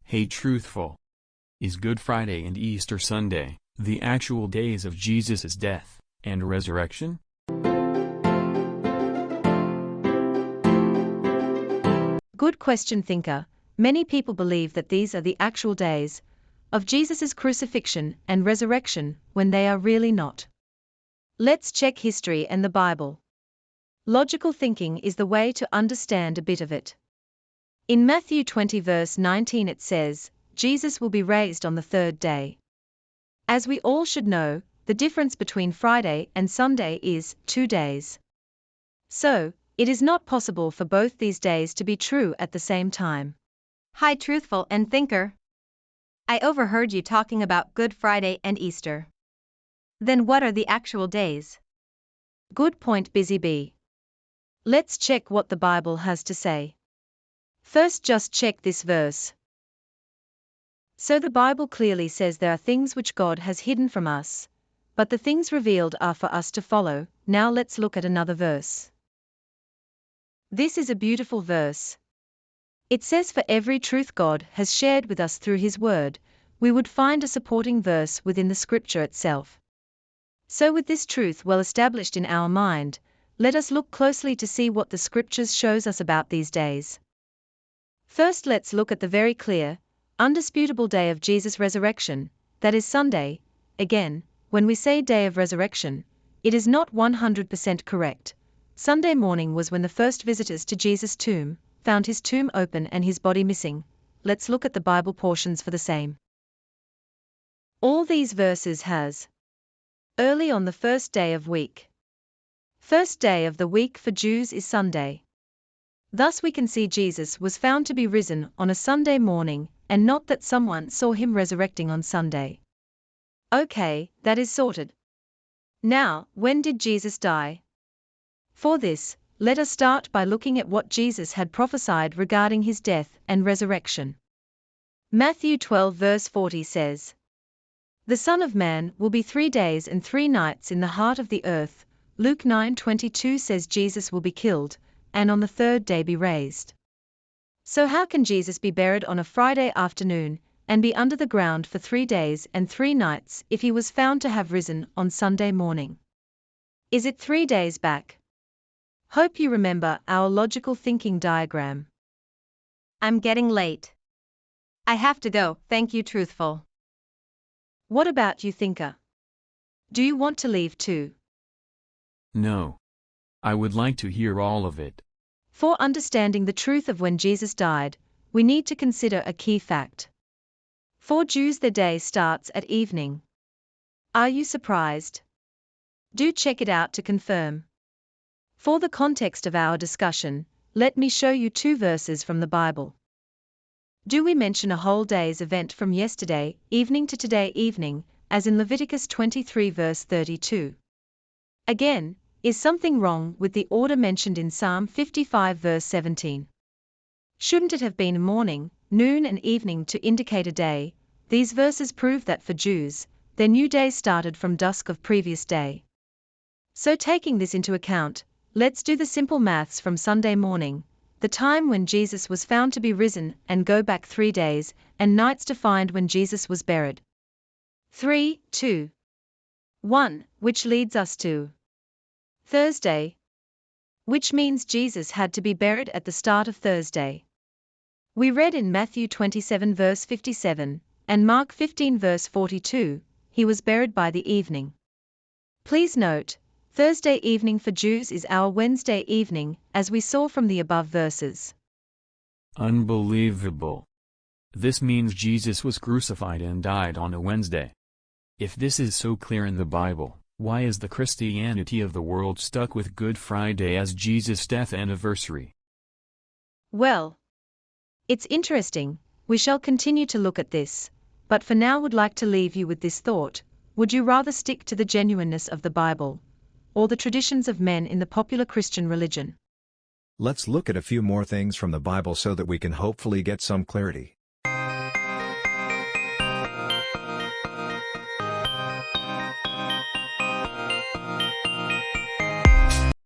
Hey Truthful. Is Good Friday and Easter Sunday the actual days of Jesus' death and resurrection? Good question, thinker. Many people believe that these are the actual days of Jesus' crucifixion and resurrection when they are really not. Let's check history and the Bible. Logical thinking is the way to understand a bit of it. In Matthew 20 verse 19 it says, Jesus will be raised on the third day. As we all should know, the difference between Friday and Sunday is 2 days. So, it is not possible for both these days to be true at the same time. Hi Truthful and Thinker. I overheard you talking about Good Friday and Easter. Then what are the actual days? Good point, Busy Bee. Let's check what the Bible has to say. First, just check this verse. So the Bible clearly says there are things which God has hidden from us, but the things revealed are for us to follow. Now let's look at another verse. This is a beautiful verse. It says for every truth God has shared with us through His Word, we would find a supporting verse within the Scripture itself. So with this truth well established in our mind, let us look closely to see what the Scriptures shows us about these days. First, let's look at the very clear, undisputable day of Jesus' resurrection, that is Sunday. Again, when we say day of resurrection, it is not 100% correct. Sunday morning was when the first visitors to Jesus' tomb found his tomb open and his body missing. Let's look at the Bible portions for the same. All these verses has early on the first day of week. First day of the week for Jews is Sunday. Thus we can see Jesus was found to be risen on a Sunday morning, and not that someone saw him resurrecting on Sunday. Okay, that is sorted. Now, when did Jesus die? For this, let us start by looking at what Jesus had prophesied regarding his death and resurrection. Matthew 12 verse 40 says, "The Son of Man will be 3 days and 3 nights in the heart of the earth." Luke 9:22 says Jesus will be killed, and on the third day be raised. So how can Jesus be buried on a Friday afternoon, and be under the ground for 3 days and 3 nights if he was found to have risen on Sunday morning? Is it 3 days back? Hope you remember our logical thinking diagram. I'm getting late. I have to go, thank you Truthful. What about you, thinker? Do you want to leave too? No. I would like to hear all of it. For understanding the truth of when Jesus died, we need to consider a key fact. For Jews, their day starts at evening. Are you surprised? Do check it out to confirm. For the context of our discussion, let me show you 2 verses from the Bible. Do we mention a whole day's event from yesterday evening to today evening, as in Leviticus 23 verse 32? Again, is something wrong with the order mentioned in Psalm 55 verse 17? Shouldn't it have been morning, noon and evening to indicate a day? These verses prove that for Jews, their new day started from dusk of previous day. So taking this into account, let's do the simple maths from Sunday morning, the time when Jesus was found to be risen, and go back 3 days and nights to find when Jesus was buried. 3, 2, 1, which leads us to Thursday, which means Jesus had to be buried at the start of Thursday. We read in Matthew 27 verse 57, and Mark 15 verse 42, he was buried by the evening. Please note, Thursday evening for Jews is our Wednesday evening, as we saw from the above verses. Unbelievable. This means Jesus was crucified and died on a Wednesday. If this is so clear in the Bible, why is the Christianity of the world stuck with Good Friday as Jesus' death anniversary? Well, it's interesting. We shall continue to look at this, but for now would like to leave you with this thought: would you rather stick to the genuineness of the Bible, or the traditions of men in the popular Christian religion? Let's look at a few more things from the Bible so that we can hopefully get some clarity.